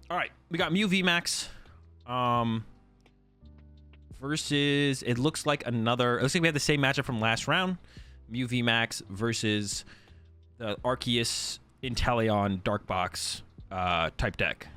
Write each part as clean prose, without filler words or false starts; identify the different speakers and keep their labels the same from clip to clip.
Speaker 1: All right, we got Mew VMAX versus, it looks like we have the same matchup from last round. Mew VMAX versus the Arceus Inteleon Dark Box type deck.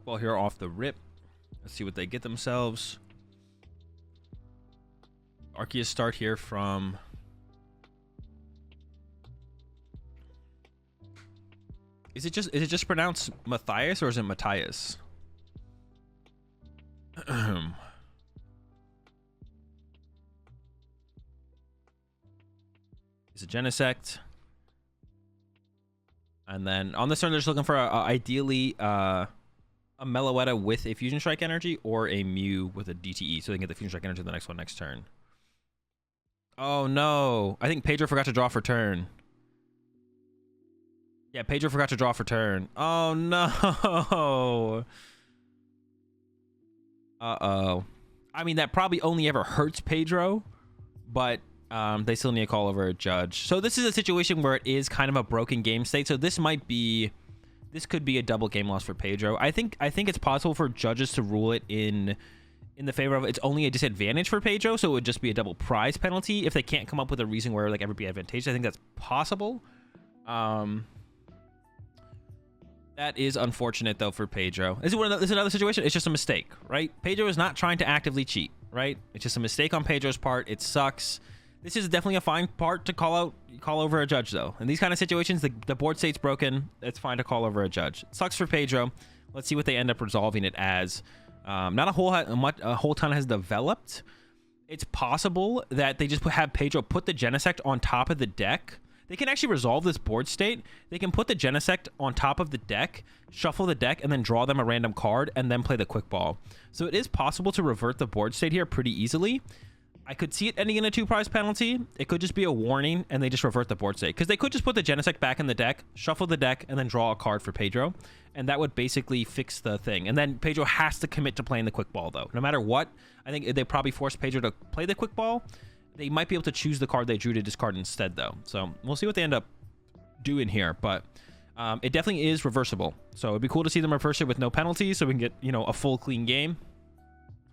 Speaker 1: Ball here off the rip. Let's see what they get themselves. Arceus start here from is it just pronounced Matthias or is it Matthias? It's a Genesect. And then on this turn they're just looking for ideally a Meloetta with a Fusion Strike energy or a Mew with a DTE so they can get the Fusion Strike energy the next turn. Oh no, I think Pedro forgot to draw for turn. Yeah, Pedro forgot to draw for turn. Oh no. Uh-oh. I mean, that probably only ever hurts Pedro, but they still need to call over a judge. So this is a situation where it is kind of a broken game state. So this could be a double game loss for Pedro. I think it's possible for judges to rule it in the favor of it's only a disadvantage for Pedro, so it would just be a double prize penalty if they can't come up with a reason where like it would be advantageous. I think that's possible. That is unfortunate though for Pedro. This is another situation. It's just a mistake, right? Pedro is not trying to actively cheat, right? It's just a mistake on Pedro's part. It sucks. This is definitely a fine part to call over a judge, though. In these kind of situations, the board state's broken. It's fine to call over a judge. It sucks for Pedro. Let's see what they end up resolving it as. Not a whole ton has developed. It's possible that they just have Pedro put the Genesect on top of the deck. They can actually resolve this board state. They can put the Genesect on top of the deck, shuffle the deck, and then draw them a random card, and then play the Quick Ball. So it is possible to revert the board state here pretty easily. I could see it ending in a 2-prize penalty. It could just be a warning, and they just revert the board state. Because they could just put the Genesect back in the deck, shuffle the deck, and then draw a card for Pedro. And that would basically fix the thing. And then Pedro has to commit to playing the Quick Ball, though. No matter what, I think they probably force Pedro to play the Quick Ball. They might be able to choose the card they drew to discard instead, though. So we'll see what they end up doing here. But it definitely is reversible. So it'd be cool to see them reverse it with no penalties so we can get, a full clean game.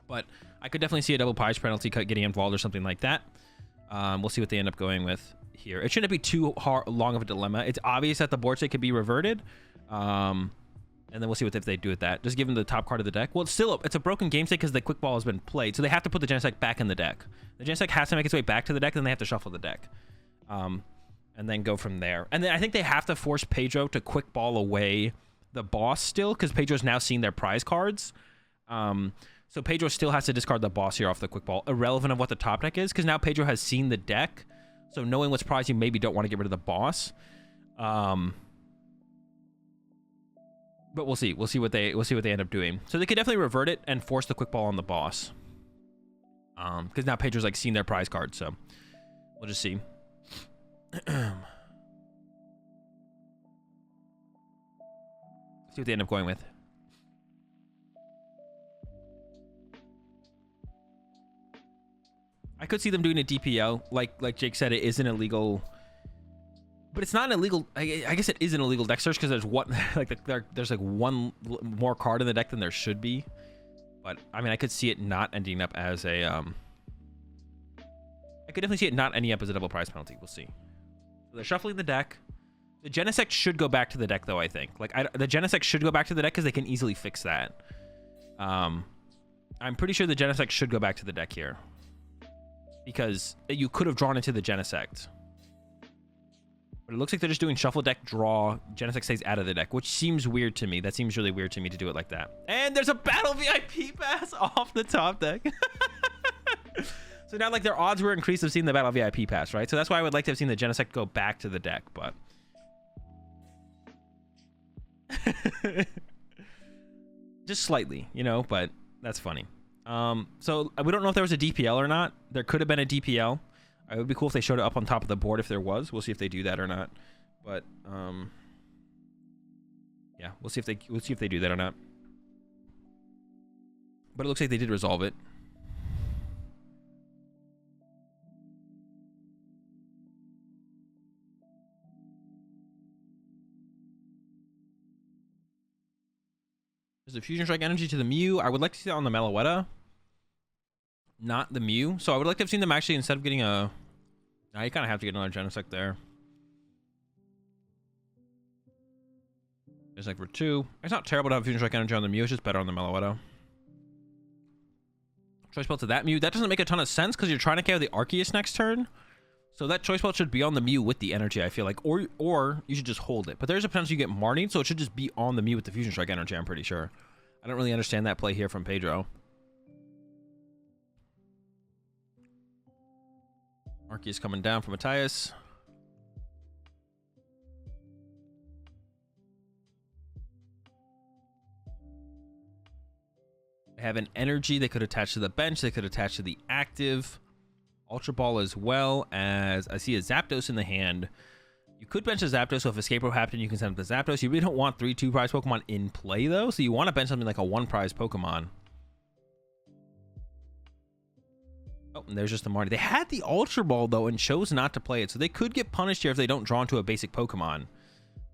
Speaker 1: But I could definitely see a double prize penalty getting involved or something like that. We'll see what they end up going with here. It shouldn't be too long of a dilemma. It's obvious that the board state could be reverted. And then we'll see if they do with that. Just give them the top card of the deck. Well, it's a broken game state because the Quick Ball has been played. So they have to put the Genesect back in the deck. The Genesect has to make its way back to the deck, then they have to shuffle the deck. And then go from there. And then I think they have to force Pedro to Quick Ball away the boss still because Pedro's now seen their prize cards. So Pedro still has to discard the boss here off the Quick Ball, irrelevant of what the top deck is, because now Pedro has seen the deck. So knowing what's prized, you maybe don't want to get rid of the boss. But we'll see. We'll see what they end up doing. So they could definitely revert it and force the Quick Ball on the boss. Because now Pedro's like seen their prize card, so we'll just see. See what they end up going with. I could see them doing a DPO. Like Jake said, it is an illegal, but it's not an illegal. I guess it is an illegal deck search because there's there's like one more card in the deck than there should be. But I mean, I could see it not ending up as a. I could definitely see it not ending up as a double prize penalty. We'll see. So they're shuffling the deck. The Genesect should go back to the deck, though. I think the Genesect should go back to the deck because they can easily fix that. I'm pretty sure the Genesect should go back to the deck here. Because you could have drawn into the Genesect. But it looks like they're just doing shuffle deck, draw, Genesect stays out of the deck, which seems weird to me. That seems really weird to me to do it like that. And there's a battle VIP pass off the top deck. So now like their odds were increased of seeing the battle VIP pass, right? So that's why I would like to have seen the Genesect go back to the deck, but... just slightly, but that's funny. So we don't know if there was a DPL or not. There could have been a DPL. It would be cool if they showed it up on top of the board if there was. We'll see if they do that or not. But Yeah, we'll see if they do that or not. But it looks like they did resolve it. There's a Fusion Strike energy to the Mew. I would like to see that on the Meloetta, not the Mew. So I would like to have seen them actually, instead of getting a... Now you kind of have to get another Genesect there. It's like for 2. It's not terrible to have Fusion Strike energy on the Mew. It's just better on the Meloetta. Choice Belt to that Mew. That doesn't make a ton of sense because you're trying to KO the Arceus next turn. So that Choice Belt should be on the Mew with the energy, I feel like. Or you should just hold it. But there's a potential you get Marnie, so it should just be on the Mew with the Fusion Strike energy, I'm pretty sure. I don't really understand that play here from Pedro. Arceus coming down from Matthias. They have an energy they could attach to the bench. They could attach to the active. Ultra Ball, as well as I see a Zapdos in the hand. You could bench a Zapdos, so if Escape Rope happened, you can send up the Zapdos. You really don't want 3 2-prize Pokemon in play, though, so you want to bench something like a 1-prize Pokemon. Oh, and there's just the Marty. They had the Ultra Ball, though, and chose not to play it, so they could get punished here if they don't draw into a basic Pokemon.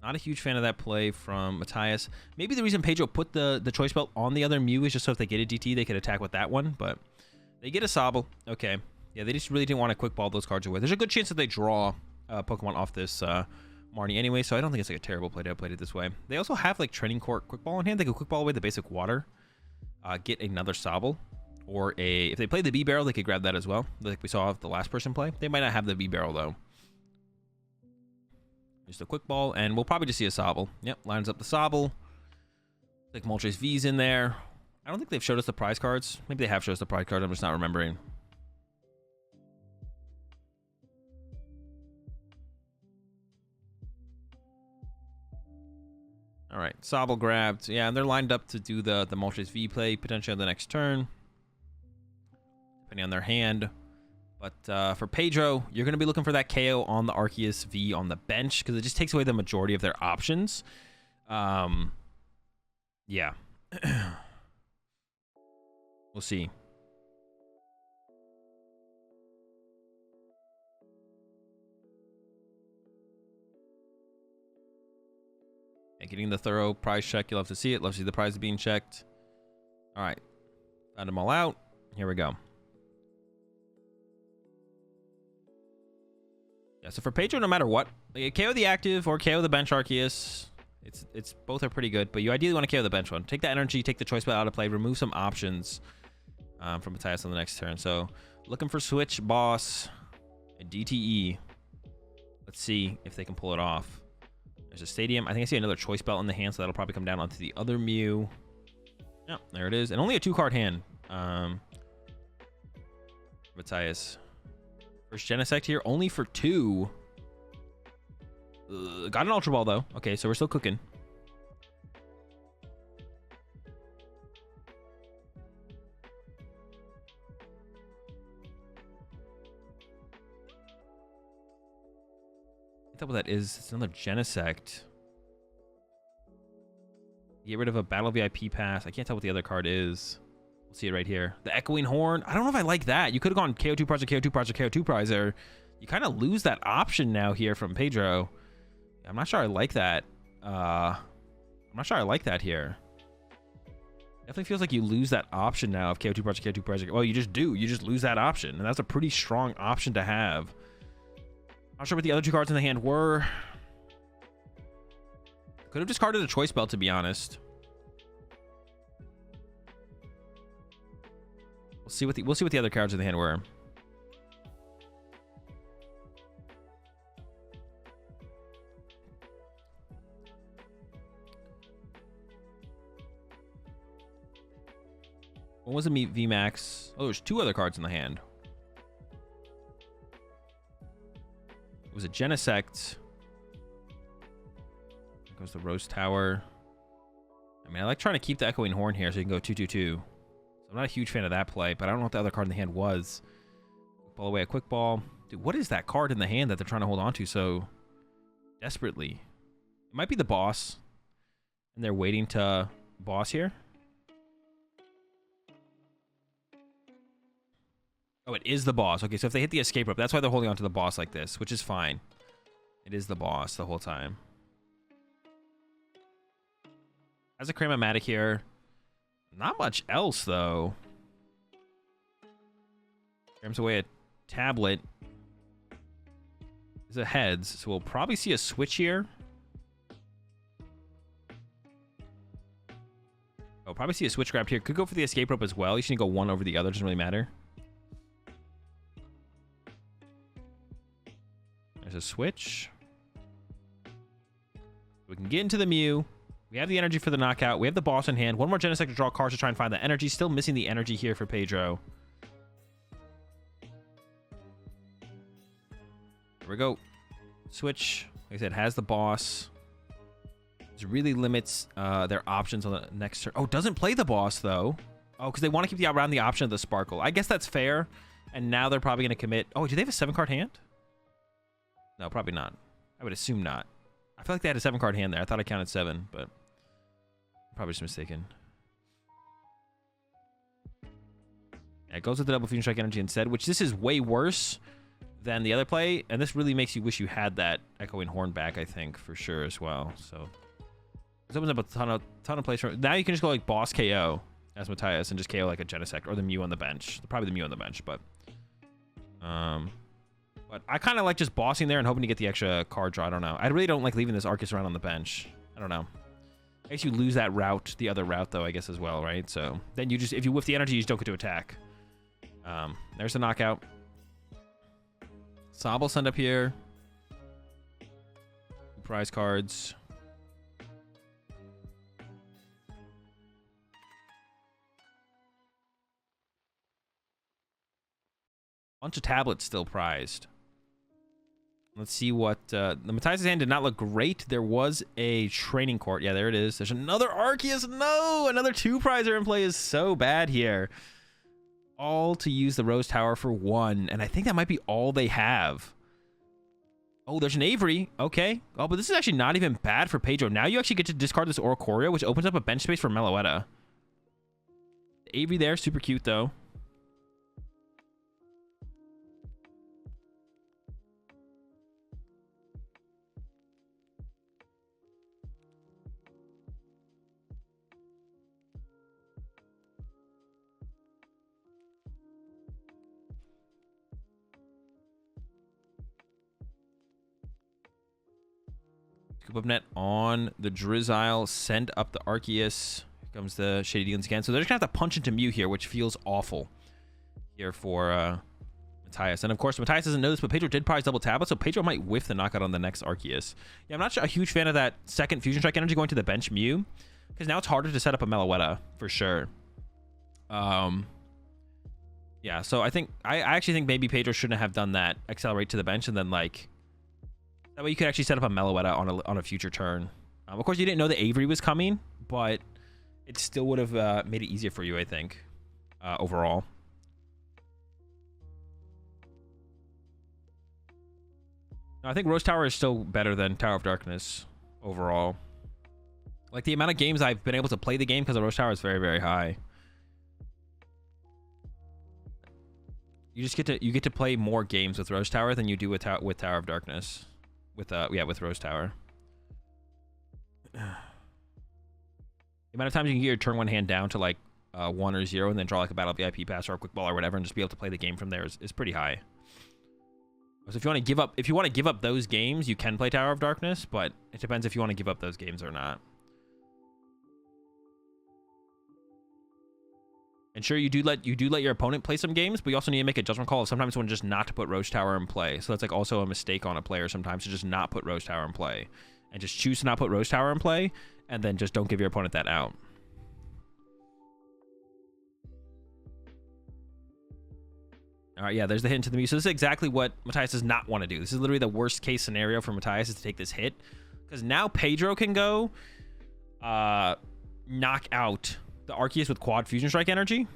Speaker 1: Not a huge fan of that play from Matthias. Maybe the reason Pedro put the Choice Belt on the other Mew is just so if they get a DT, they could attack with that one, but they get a Sobble. Okay. Yeah, they just really didn't want to quick ball those cards away. There's a good chance that they draw Pokemon off this Marnie anyway, so I don't think it's like a terrible play to have played it this way. They also have like Training Court quick ball in hand. They could quick ball away the basic water, get another Sobble, or if they play the B-Barrel, they could grab that as well, like we saw the last person play. They might not have the B-Barrel though. Just a quick ball, and we'll probably just see a Sobble. Yep, lines up the Sobble. Like Moltres V's in there. I don't think they've showed us the prize cards. Maybe they have showed us the prize cards. I'm just not remembering. All right, Sobble grabbed. Yeah, and they're lined up to do the Moltres V play potentially on the next turn, depending on their hand. But for Pedro, you're going to be looking for that KO on the Arceus V on the bench because it just takes away the majority of their options. Yeah. We'll see. And getting the thorough prize check, you'll have to see it. Love to see the prize being checked. All right. Found them all out. Here we go. Yeah, so for Pedro, no matter what, like, KO the active or KO the bench Arceus, it's both are pretty good, but you ideally want to KO the bench one. Take that energy, take the Choice Belt out of play, remove some options from Matthias on the next turn. So looking for Switch, Boss, and DTE. Let's see if they can pull it off. There's a Stadium. I think I see another Choice Belt in the hand, so that'll probably come down onto the other Mew. Yep, there it is. And only a 2-card hand. Matthias. First Genesect here, only for 2. Got an Ultra Ball, though. Okay, so we're still cooking. I think what that is. It's another Genesect. Get rid of a Battle VIP pass. I can't tell what the other card is. We'll see it right here. The Echoing Horn. I don't know if I like that. You could have gone KO2 prize or KO2 prize or KO2 prize there. You kind of lose that option now here from Pedro. I'm not sure I like that. I'm not sure I like that here. Definitely feels like you lose that option now of KO2 prize or KO2 prize. Well, you just do. You just lose that option. And that's a pretty strong option to have. Not sure what the other 2 cards in the hand were. Could have discarded a Choice Belt, to be honest. We'll see what the other cards in the hand were. What was the VMAX? Oh, there's 2 other cards in the hand. It was a Genesect. There goes the Rose Tower. I mean, I like trying to keep the Echoing Horn here so you can go 2/2/2. So I'm not a huge fan of that play, but I don't know what the other card in the hand was. Quick ball away, a quick ball. Dude, what is that card in the hand that they're trying to hold on to so desperately? It might be the Boss. And they're waiting to boss here. Oh, it is the boss. Okay, so if they hit the escape rope, that's why they're holding on to the boss like this, which is fine. It is the boss the whole time. Has a Cramomatic here. Not much else, though. Grams away a tablet. Is a heads, so we'll probably see a switch here. Oh, probably see a switch grabbed here. Could go for the escape rope as well. You should go one over the other. Doesn't really matter. There's a switch. We can get into the Mew. We have the energy for the knockout. We have the boss in hand. One more Genesect to draw cards to try and find the energy. Still missing the energy here for Pedro. Here we go. Switch. Like I said, has the boss. This really limits their options on the next turn. Oh, doesn't play the boss, though. Oh, because they want to keep around the option of the Sparkle. I guess that's fair. And now they're probably going to commit. Oh, do they have a 7-card hand? No, probably not. I would assume not. I feel like they had a 7-card hand there. I thought I counted 7, but probably just mistaken. Yeah, it goes with the double Fusion Strike energy instead, which this is way worse than the other play, and this really makes you wish you had that Echoing Horn back, I think, for sure as well. So this opens up a ton of plays. Now you can just go like boss KO as Matthias and just KO like a Genesect or the Mew on the bench. Probably the Mew on the bench, but I kind of like just bossing there and hoping to get the extra card draw. I don't know. I really don't like leaving this Arceus around on the bench. I don't know. I guess you lose that route, the other route, though, I guess, as well, right? So then you just, if you whiff the energy, you just don't get to attack. There's the knockout. Sob will send up here. Prize cards. Bunch of tablets still prized. Let's see what... the Matthias' hand did not look great. There was a training court. Yeah, there it is. There's another Arceus. No! Another 2-prizer in play is so bad here. All to use the Rose Tower for 1. And I think that might be all they have. Oh, there's an Avery. Okay. Oh, but this is actually not even bad for Pedro. Now you actually get to discard this Oricorio, which opens up a bench space for Meloetta. Avery there. Super cute, though. Scoop up net on the Drizzile. Send up the Arceus. Here comes the Shady Dealings again. So they're just going to have to punch into Mew here, which feels awful here for Matthias. And of course, Matthias doesn't know this, but Pedro did prize double tablet, so Pedro might whiff the knockout on the next Arceus. Yeah, I'm not a huge fan of that second Fusion Strike energy going to the bench Mew, because now it's harder to set up a Meloetta, for sure. Yeah, so I actually think maybe Pedro shouldn't have done that. Accelerate to the bench and then, like... That way you could actually set up a Meloetta on a future turn. Of course, you didn't know the Avery was coming, but it still would have made it easier for you, I think, overall. I think Rose Tower is still better than Tower of Darkness overall. Like, the amount of games I've been able to play the game because of Rose Tower is very, very high. You just get to play more games with Rose Tower than you do with Tower of Darkness. With Rose Tower. The amount of times you can get your turn 1 hand down to like 1 or 0 and then draw like a Battle VIP pass or a Quick Ball or whatever and just be able to play the game from there is pretty high. So if you want to give up those games, you can play Tower of Darkness, but it depends if you want to give up those games or not. And sure, you do let your opponent play some games, but you also need to make a judgment call of sometimes when just not to put Rose Tower in play. So that's like also a mistake on a player sometimes to just not put Rose Tower in play. And just choose to not put Rose Tower in play, and then just don't give your opponent that out. All right, yeah, there's the hit into the Mew. So this is exactly what Matthias does not want to do. This is literally the worst case scenario for Matthias is to take this hit. Because now Pedro can go knock out the Arceus with quad Fusion Strike energy.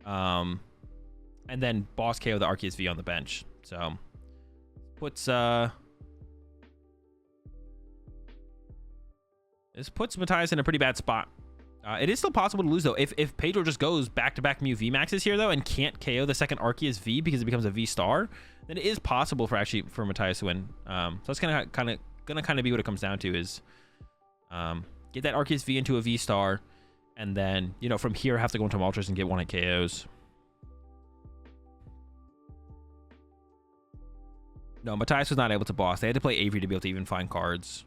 Speaker 1: And then boss KO the Arceus V on the bench. So puts This puts Matthias in a pretty bad spot. It is still possible to lose, though. If Pedro just goes back-to-back Mew V Maxes here, though, and can't KO the second Arceus V because it becomes a V star, then it is possible for Matthias to win. So that's gonna kind of be what it comes down to is get that Arceus V into a V star, and then, you know, from here have to go into Moltres and get one at KOs. No, Matthias was not able to boss. They had to play Avery to be able to even find cards.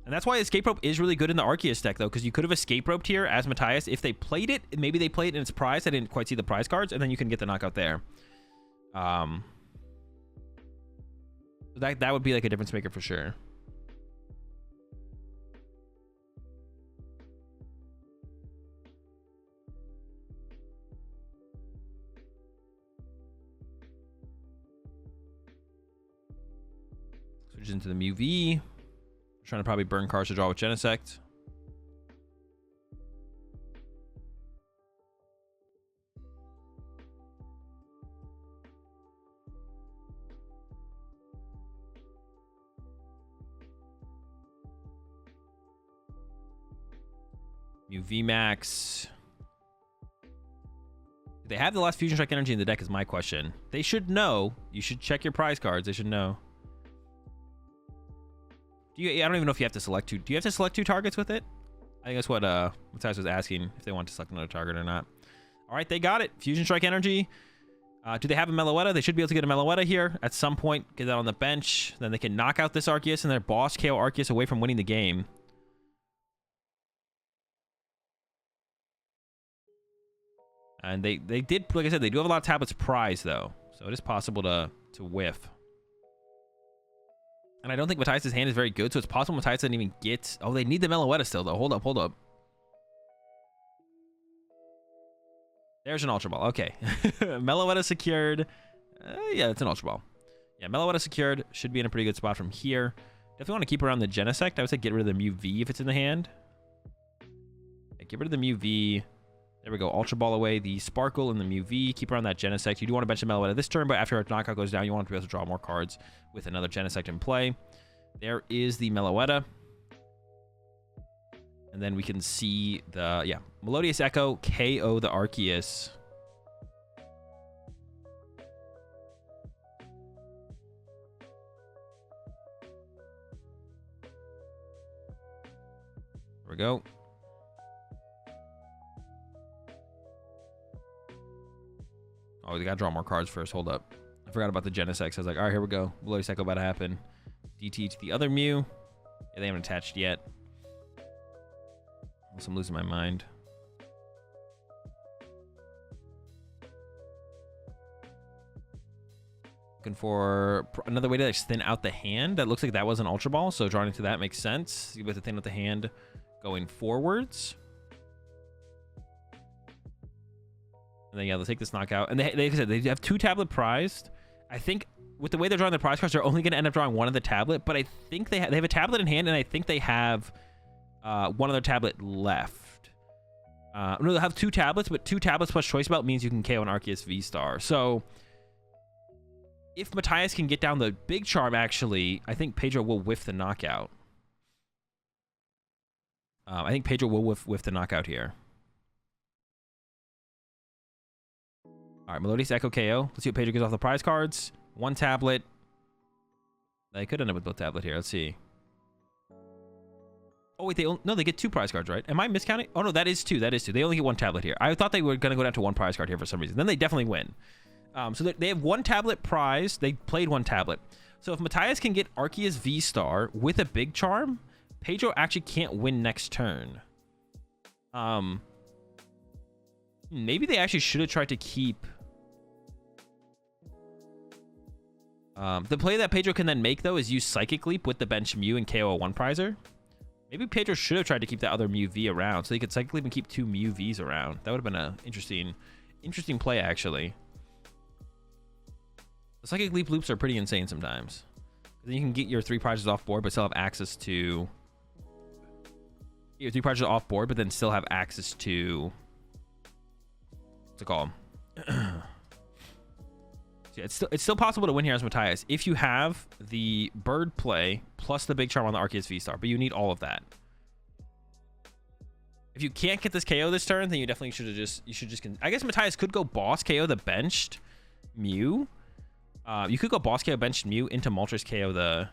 Speaker 1: And that's why Escape Rope is really good in the Arceus deck, though, because you could have Escape Roped here as Matthias. If they played it, maybe they played it in its prize. I didn't quite see the prize cards, and then you can get the knockout there. So that would be like a difference maker for sure. Switches into the Mew V. Trying to probably burn cards to draw with Genesect. Mew V Max. Do they have the last Fusion Strike energy in the deck is my question. They should know. You should check your prize cards. They should know. I don't even know if you have to select two. Do you have to select two targets with it? I think that's what Matthias was asking, if they want to select another target or not. All right, they got it. Fusion Strike energy. Do they have a Meloetta? They should be able to get a Meloetta here at some point. Get that on the bench. Then they can knock out this Arceus and their boss KO Arceus away from winning the game. And they did, like I said, they do have a lot of tablets prize, though. So it is possible to whiff. And I don't think Matthias' hand is very good, so it's possible Matthias doesn't even get... Oh, they need the Meloetta still, though. Hold up. There's an Ultra Ball. Okay. Meloetta secured. Yeah, it's an Ultra Ball. Yeah, Meloetta secured. Should be in a pretty good spot from here. Definitely want to keep around the Genesect. I would say get rid of the Mew V if it's in the hand. Yeah, get rid of the Mew V. There we go. Ultra Ball away. The Sparkle and the Mew V. Keep around that Genesect. You do want to bench the Meloetta this turn, but after a knockout goes down, you want to be able to draw more cards with another Genesect in play. There is the Meloetta. And then we can see the, yeah, Melodious Echo, KO the Arceus. There we go. Oh, we gotta draw more cards first. Hold up. I forgot about the Genesect. I was like, all right, here we go. Melodious Echo about to happen. DT to the other Mew. Yeah, they haven't attached yet. Unless I'm losing my mind. Looking for another way to like thin out the hand. That looks like that was an Ultra Ball, so drawing into that makes sense. You have to thin out the hand going forwards. And then, yeah, they'll take this knockout. And they said they have 2 tablet prized. I think with the way they're drawing the prize cards, they're only going to end up drawing one of the tablet. But I think they have a tablet in hand, and I think they have one other tablet left. No, they'll have 2 tablets, but 2 tablets plus Choice Belt means you can KO an Arceus V-Star. So if Matthias can get down the big charm, actually, I think Pedro will whiff the knockout. I think Pedro will whiff the knockout here. All right, Melodious Echo KO. Let's see what Pedro gets off the prize cards. 1 tablet. They could end up with both tablet here. Let's see. Oh, wait, no, they get 2 prize cards, right? Am I miscounting? Oh, no, that is 2. That is 2. They only get 1 tablet here. I thought they were going to go down to 1 prize card here for some reason. Then they definitely win. So they have 1 tablet prize. They played 1 tablet. So if Matthias can get Arceus V-Star with a big charm, Pedro actually can't win next turn. Maybe they actually should have tried to keep... the play that Pedro can then make, though, is use Psychic Leap with the bench Mew and KO a 1-prizer. Maybe Pedro should have tried to keep that other Mew V around, so he could Psychic Leap and keep 2 Mew Vs around. That would have been an interesting play, actually. The Psychic Leap loops are pretty insane sometimes. Then you can get your 3 prizes off board, but still have access to... Your 3 prizes off board, but then still have access to... What's it called? So Yeah, it's still possible to win here as Matthias if you have the bird play plus the big charm on the Arceus V-Star, but you need all of that. If you can't get this KO this turn, then you definitely should have just I guess Matthias could go boss KO the benched Mew. You could go boss KO benched Mew into Moltres KO the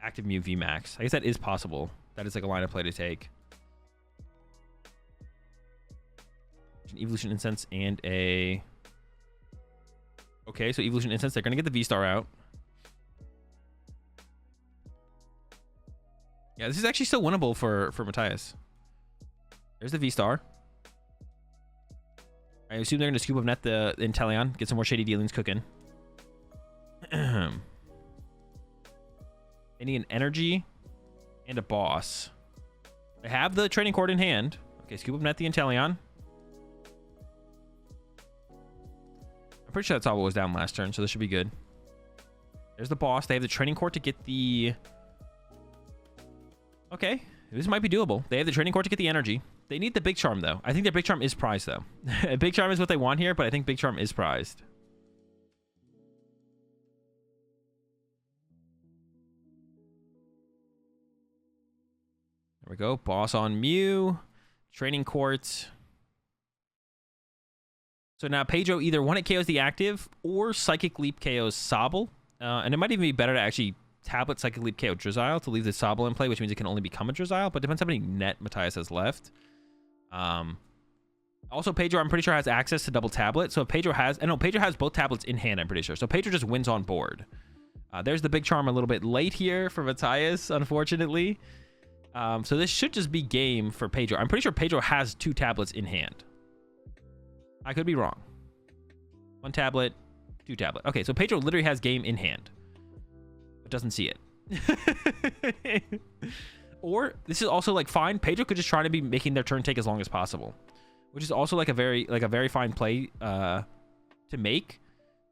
Speaker 1: active Mew VMAX. I guess that is possible. That is like a line of play to take. An Evolution Incense and a... Okay, so Evolution Incense, they're going to get the V-Star out. Yeah, this is actually still winnable for Matthias. There's the V-Star. I assume they're going to scoop up net the Inteleon, get some more shady dealings cooking. They need an energy and a boss. They have the training cord in hand. Okay, scoop up net the Inteleon. I'm pretty sure that's all what was down last turn, so this should be good. There's the boss. They have the training cord to get the... Okay, this might be doable. They have the training cord to get the energy. They need the big charm, though. I think their big charm is prized, though. Big charm is what they want here, but I think big charm is prized. There we go. Boss on Mew. Training court. So now Pedro either one, it KOs the active, or Psychic Leap KOs Sobble. And it might even be better to actually tablet Psychic Leap KO Drizzile to leave the Sobble in play, which means it can only become a Drizzile, but depends how many net Matthias has left. Also, Pedro, I'm pretty sure, has access to double tablet. So if Pedro has... no, Pedro has both tablets in hand, I'm pretty sure. So Pedro just wins on board. There's the big charm a little bit late here for Matthias, unfortunately. So this should just be game for Pedro. I'm pretty sure Pedro has 2 tablets in hand. I could be wrong. 1 tablet, 2 tablet. Okay, so Pedro literally has game in hand, but doesn't see it. Or this is also like fine. Pedro could just try to be making their turn take as long as possible, which is also like a very fine play to make.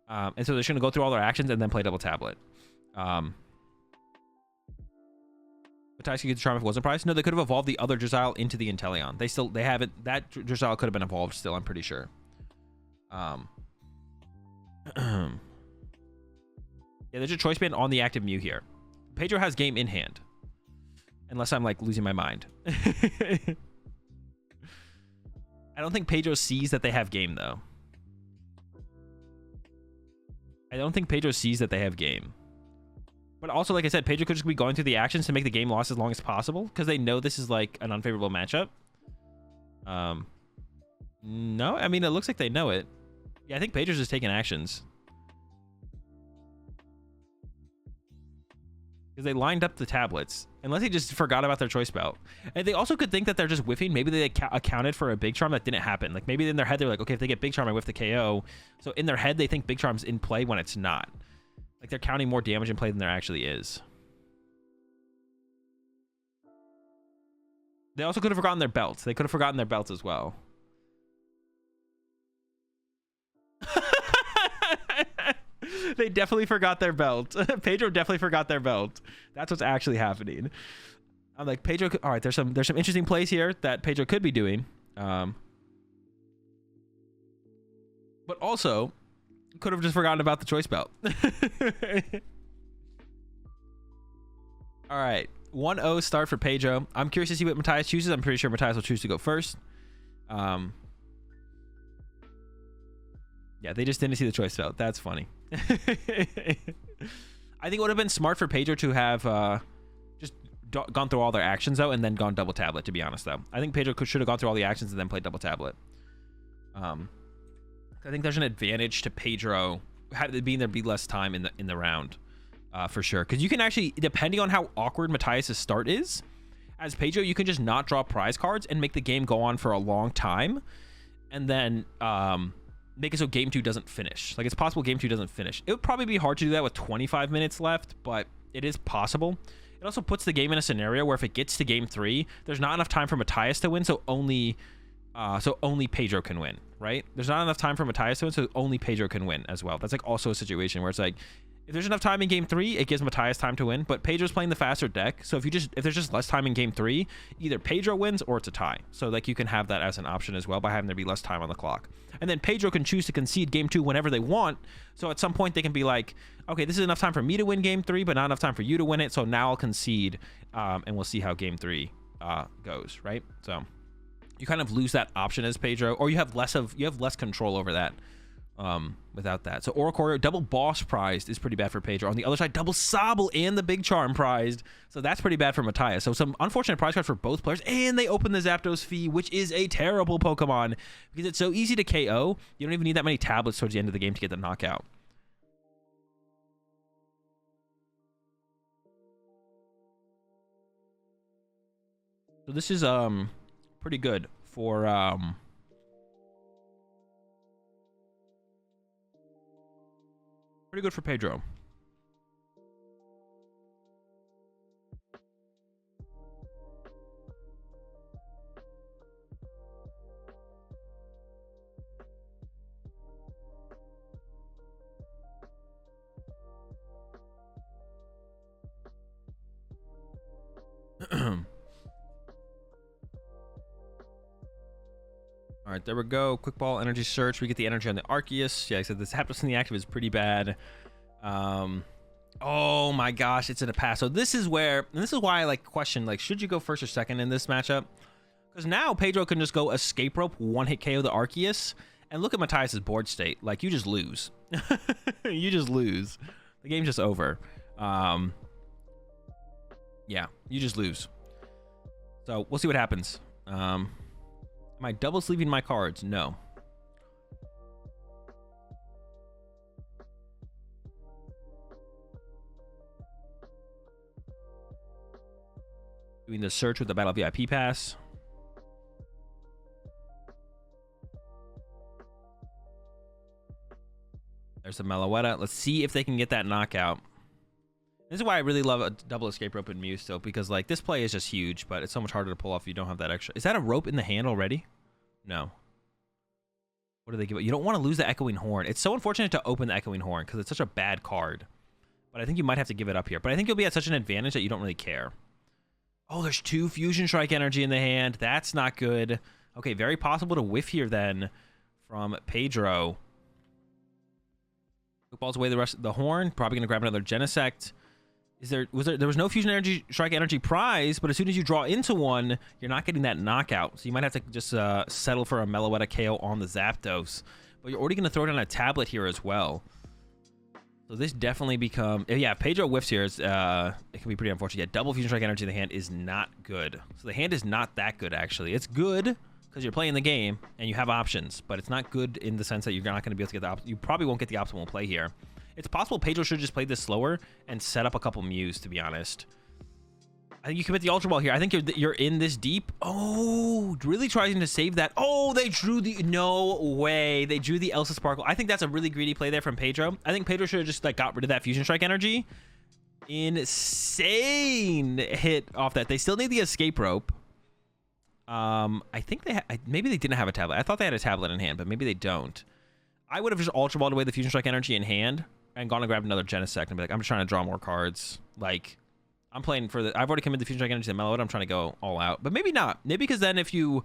Speaker 1: And so they're just gonna go through all their actions and then play double tablet. Matthias could get the charm if it wasn't priced. No, they could have evolved the other Drizzile into the Inteleon. They haven't. That Drizzile could have been evolved still, I'm pretty sure. Yeah, there's a choice band on the active Mew here. Pedro has game in hand. Unless I'm like losing my mind. I don't think Pedro sees that they have game though. I don't think Pedro sees that they have game. But also, like I said, Pedro could just be going through the actions to make the game last as long as possible because they know this is like an unfavorable matchup. No, I mean, it looks like they know it. Yeah, I think Pedro's just taking actions. Because they lined up the tablets. Unless they just forgot about their choice belt. And they also could think that they're just whiffing. Maybe they accounted for a big charm that didn't happen. Like maybe in their head, they're like, okay, if they get big charm, I whiff the KO. So in their head, they think big charm's in play when it's not. Like they're counting more damage in play than there actually is. They also could have forgotten their belts. They could have forgotten their belts as well. They definitely forgot their belt. Pedro definitely forgot their belt. That's what's actually happening. I'm like, Pedro all right, there's some interesting plays here that Pedro could be doing. But also could have just forgotten about the choice belt. All right, 1-0 start for Pedro. I'm curious to see what Matthias chooses. I'm pretty sure Matthias will choose to go first. Yeah, they just didn't see the choice belt. That's funny. I think it would have been smart for Pedro to have just gone through all their actions though and then gone double tablet, to be honest though. I think Pedro should have gone through all the actions and then played double tablet. I think there's an advantage to Pedro being there be less time in the round for sure, because you can actually, depending on how awkward Matthias' start is, as Pedro you can just not draw prize cards and make the game go on for a long time and then make it so game 2 doesn't finish. Like, it's possible game 2 doesn't finish. It would probably be hard to do that with 25 minutes left, but it is possible. It also puts the game in a scenario where if it gets to game 3, there's not enough time for Matthias to win, so only Pedro can win, right? There's not enough time for Matthias to win, so only Pedro can win as well. That's like also a situation where it's like, If there's enough time in game 3, it gives Matthias time to win, but Pedro's playing the faster deck. So if there's just less time in game 3, either Pedro wins or it's a tie. So like you can have that as an option as well by having there be less time on the clock. And then Pedro can choose to concede game 2 whenever they want. So at some point they can be like, okay, this is enough time for me to win game 3, but not enough time for you to win it. So now I'll concede, and we'll see how game 3 goes, right? So you kind of lose that option as Pedro, or you have less control over that. Without that. So Oracle double boss prized is pretty bad for Pedro. On the other side, double Sobble and the big charm prized. So that's pretty bad for Matthias. So some unfortunate prize cards for both players. And they open the Zapdos Fee, which is a terrible Pokemon because it's so easy to KO. You don't even need that many tablets towards the end of the game to get the knockout. So this is pretty good for pretty good for Pedro. All right, there we go. Quick ball energy search. We get the energy on the Arceus. Yeah, I said this happens in the active is pretty bad. Oh my gosh, it's in a pass. So this is where, and this is why I like question, like, should you go first or second in this matchup? Because now Pedro can just go escape rope, one hit KO the Arceus, and look at Matthias's board state. Like, you just lose. You just lose. The game's just over. Yeah, you just lose. So we'll see what happens. Am I double sleeving my cards? No. Doing the search with the Battle VIP pass. There's the Meloetta. Let's see if they can get that knockout. This is why I really love a double escape rope in Mew still, because like this play is just huge, but it's so much harder to pull off if you don't have that extra. Is that a rope in the hand already? No. What do they give? You don't want to lose the Echoing Horn. It's so unfortunate to open the Echoing Horn because it's such a bad card. But I think you might have to give it up here. But I think you'll be at such an advantage that you don't really care. Oh, there's 2 Fusion Strike energy in the hand. That's not good. Okay, very possible to whiff here then from Pedro. Balls away the rest of the horn. Probably gonna grab another Genesect. There was no Fusion Energy Strike energy prize, but as soon as you draw into one, you're not getting that knockout. So you might have to just settle for a Meloetta KO on the Zapdos. But you're already gonna throw down a tablet here as well. So this definitely yeah, Pedro whiffs here. It can be pretty unfortunate. Yeah, double Fusion Strike energy in the hand is not good. So the hand is not that good, actually. It's good because you're playing the game and you have options, but it's not good in the sense that you're not going to be able to get you probably won't get the optimal play here. It's possible Pedro should just play this slower and set up a couple Mews, to be honest. I think you commit the Ultra Ball here. I think you're in this deep. Oh, really trying to save that. Oh, they drew the... No way. They drew the Elsa Sparkle. I think that's a really greedy play there from Pedro. I think Pedro should have just like got rid of that Fusion Strike energy. Insane hit off that. They still need the escape rope. I think maybe they didn't have a tablet. I thought they had a tablet in hand, but maybe they don't. I would have just Ultra Balled away the Fusion Strike energy in hand and gone and grabbed another Genesect and be like, I'm just trying to draw more cards. Like, I'm playing for I've already committed the Fusion Strike energy to Meloetta. I'm trying to go all out, but maybe not. Maybe because then if you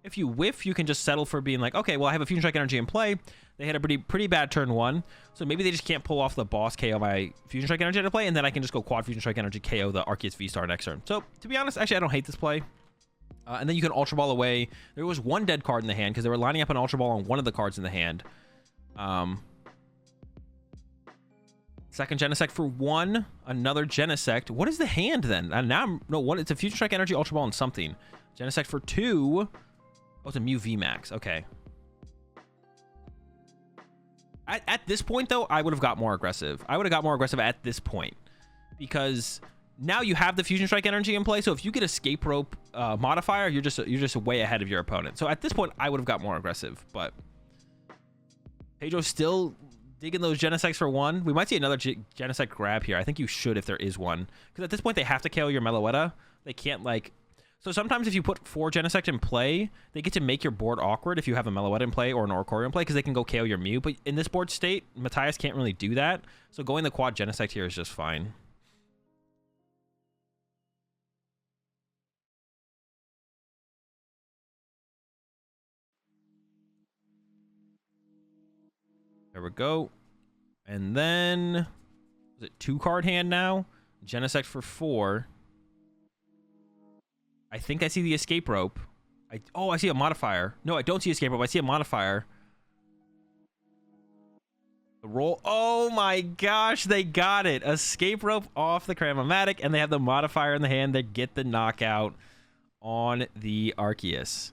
Speaker 1: whiff, you can just settle for being like, okay, well, I have a Fusion Strike energy in play. They had a pretty bad turn 1, so maybe they just can't pull off the boss KO my Fusion Strike energy to play, and then I can just go quad Fusion Strike energy KO the Arceus V-Star next turn. So to be honest, actually, I don't hate this play. And then you can Ultra Ball away. There was one dead card in the hand because they were lining up an Ultra Ball on one of the cards in the hand. Second Genesect for 1. Another Genesect. What is the hand then? Now it's a Fusion Strike energy Ultra Ball and something. Genesect for 2. Oh, it's a Mew VMAX. Okay. At this point, though, I would have got more aggressive. I would have got more aggressive at this point because now you have the Fusion Strike energy in play. So if you get Escape Rope modifier, you're just way ahead of your opponent. So at this point, I would have got more aggressive. But Pedro's still digging those Genesects for 1. We might see another Genesect grab here. I think you should if there is one. Because at this point, they have to KO your Meloetta. They can't, like... So sometimes if you put 4 Genesect in play, they get to make your board awkward if you have a Meloetta in play or an Oricorio in play, because they can go KO your Mew. But in this board state, Matthias can't really do that. So going the quad Genesect here is just fine. There we go. And then, is it 2-card hand now? Genesect for 4. I think I see the escape rope. I see a modifier. No, I don't see escape rope. I see a modifier. The roll. Oh my gosh, they got it. Escape rope off the Cram-O-Matic, and they have the modifier in the hand that get the knockout on the Arceus.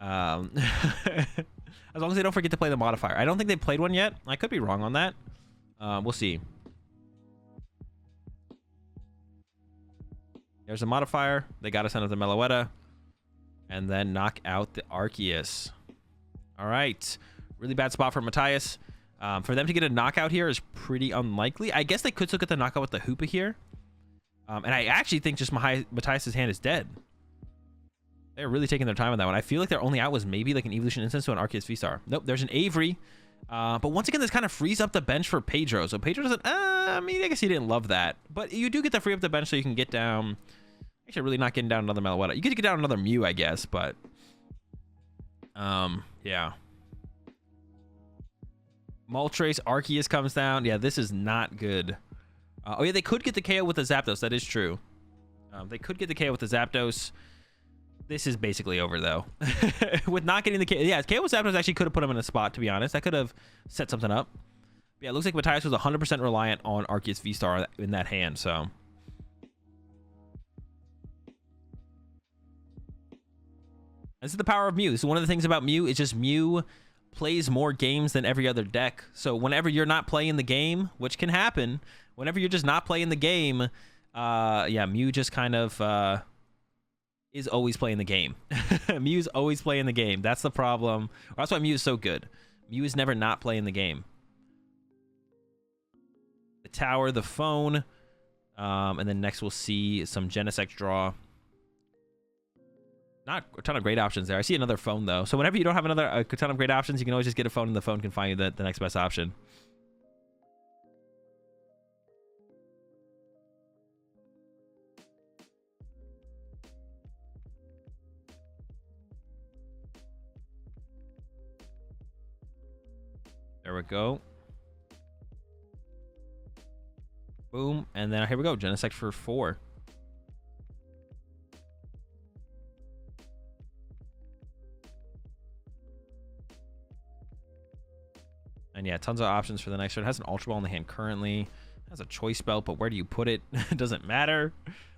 Speaker 1: As long as they don't forget to play the modifier. I don't think they've played one yet. I could be wrong on that. We'll see. There's a modifier. They got to send up the Meloetta. And then knock out the Arceus. All right. Really bad spot for Matthias. For them to get a knockout here is pretty unlikely. I guess they could still get the knockout with the Hoopa here. And I actually think just Matthias' hand is dead. They're really taking their time on that one. I feel like their only out was maybe like an Evolution Instance to an Arceus V-Star. Nope, there's an Avery. But once again, this kind of frees up the bench for Pedro. So Pedro doesn't... I mean, I guess he didn't love that. But you do get to free up the bench so you can get down... Actually, really not getting down another Meloetta. You get to get down another Mew, I guess, but... yeah. Moltres, Arceus comes down. Yeah, this is not good. Oh, yeah, they could get the KO with the Zapdos. That is true. They could get the KO with the Zapdos. This is basically over, though. With not getting the KO... Yeah, KO with Zapdos actually could have put him in a spot, to be honest. That could have set something up. But yeah, it looks like Matthias was 100% reliant on Arceus V-Star in that hand, so... This is the power of Mew. This is one of the things about Mew. It's just Mew plays more games than every other deck. So whenever you're not playing the game, which can happen, whenever you're just not playing the game, yeah, Mew just kind of is always playing the game. Mew's always playing the game. That's the problem. That's why Mew is so good. Mew is never not playing the game. The tower, the phone, and then next we'll see some Genesect draw. Not a ton of great options there. I see another phone, though. So whenever you don't have a ton of great options, you can always just get a phone, and the phone can find you the next best option. There we go. Boom. And then here we go. Genesect for 4. And yeah, tons of options for the next turn. It has an Ultra Ball in the hand currently. It has a Choice Belt, but where do you put it? It doesn't matter.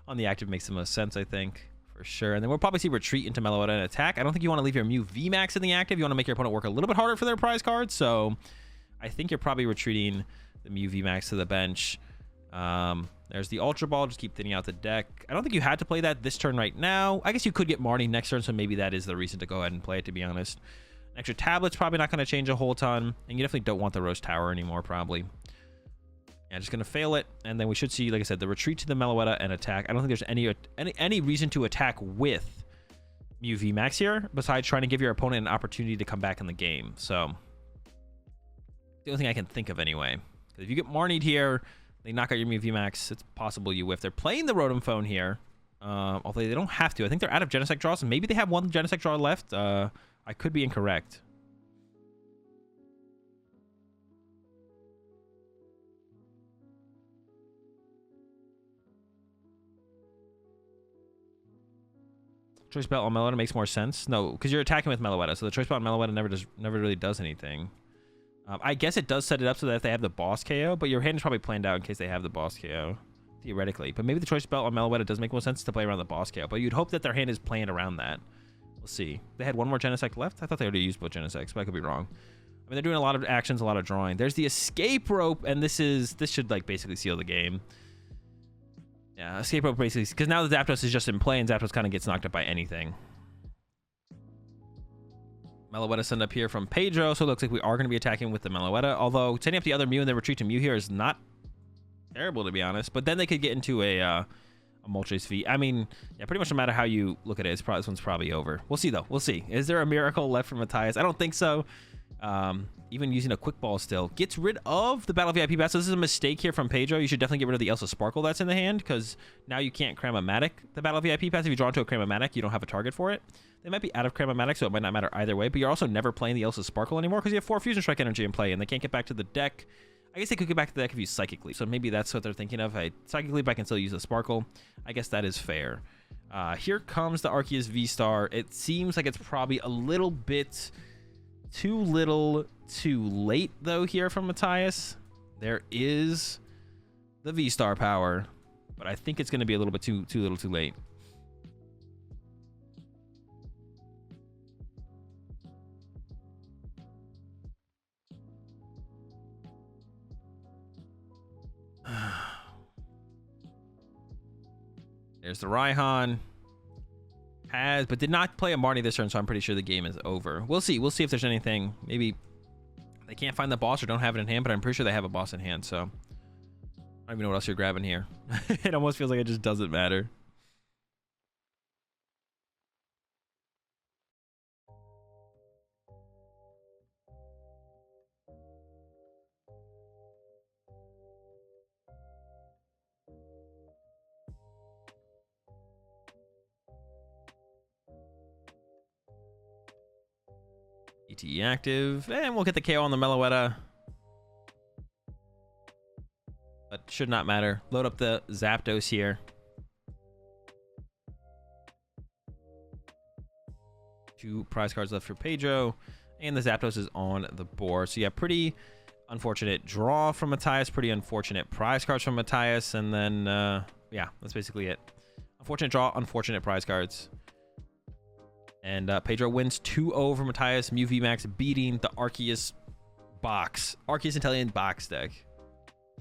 Speaker 1: On the active makes the most sense, I think, for sure. And then we'll probably see Retreat into Meloetta and attack. I don't think you want to leave your Mew VMAX in the active. You want to make your opponent work a little bit harder for their prize card. So I think you're probably retreating the Mew VMAX to the bench. There's the Ultra Ball. Just keep thinning out the deck. I don't think you had to play that this turn right now. I guess you could get Marnie next turn, so maybe that is the reason to go ahead and play it, to be honest. Extra tablet's probably not going to change a whole ton, and you definitely don't want the Rose Tower anymore, probably. Yeah, just going to fail it, and then we should see, like I said, the retreat to the Meloetta and attack. I don't think there's any reason to attack with Mew VMAX here, besides trying to give your opponent an opportunity to come back in the game. So, the only thing I can think of anyway. If you get Marnied here, they knock out your Mew VMAX, it's possible you whiff. They're playing the Rotom Phone here, although they don't have to. I think they're out of Genesect draws, and maybe they have one Genesect draw left. I could be incorrect. Choice Belt on Meloetta makes more sense. No, because you're attacking with Meloetta, so the Choice Belt on Meloetta never really does anything. I guess it does set it up so that if they have the boss KO, but your hand is probably planned out in case they have the boss KO, theoretically. But maybe the Choice Belt on Meloetta does make more sense to play around the boss KO, but you'd hope that their hand is planned around that. We'll see. They had one more Genesect left? I thought they already used both Genesects, but I could be wrong. I mean, they're doing a lot of actions, a lot of drawing. There's the escape rope, and this should like basically seal the game. Yeah, escape rope basically, because now the Zapdos is just in play, and Zapdos kind of gets knocked up by anything. Meloetta send up here from Pedro, so it looks like we are going to be attacking with the Meloetta, although sending up the other Mew and then retreat to Mew here is not terrible, to be honest. But then they could get into a a Moltres V. I mean, yeah, pretty much no matter how you look at it, it's probably, this one's probably over. We'll see, though. We'll see. Is there a miracle left for Matthias? I don't think so. Even using a quick ball still gets rid of the battle VIP pass. So this is a mistake here from Pedro. You should definitely get rid of the Elsa Sparkle that's in the hand, because now you can't Cram-O-Matic the battle VIP pass. If you draw into a Cram-O-Matic, you don't have a target for it. They might be out of Cram-O-Matic, so it might not matter either way, but you're also never playing the Elsa Sparkle anymore because you have 4 Fusion Strike energy in play, and they can't get back to the deck. I guess they could get back to the deck if you Psychic Leap, so maybe that's what they're thinking of. Hey, Psychic Leap, I can still use the Sparkle. I guess that is fair. Here comes the Arceus V-Star. It seems like it's probably a little bit too little too late, though, here from Matthias. There is the V-Star power, but I think it's going to be a little bit too little too late. There's the Raihan. But did not play a Marnie this turn, so I'm pretty sure the game is over. We'll see. We'll see if there's anything. Maybe they can't find the boss or don't have it in hand, but I'm pretty sure they have a boss in hand, so I don't even know what else you're grabbing here. It almost feels like it just doesn't matter. ETE active, and we'll get the KO on the Meloetta. But should not matter. Load up the Zapdos here. Two prize cards left for Pedro, and the Zapdos is on the board. So yeah, pretty unfortunate draw from Matthias, pretty unfortunate prize cards from Matthias, and then yeah, that's basically it. Unfortunate draw, unfortunate prize cards. And Pedro wins 2-0 over Matthias. Mew VMAX beating the Arceus box. Arceus Intelligent box deck.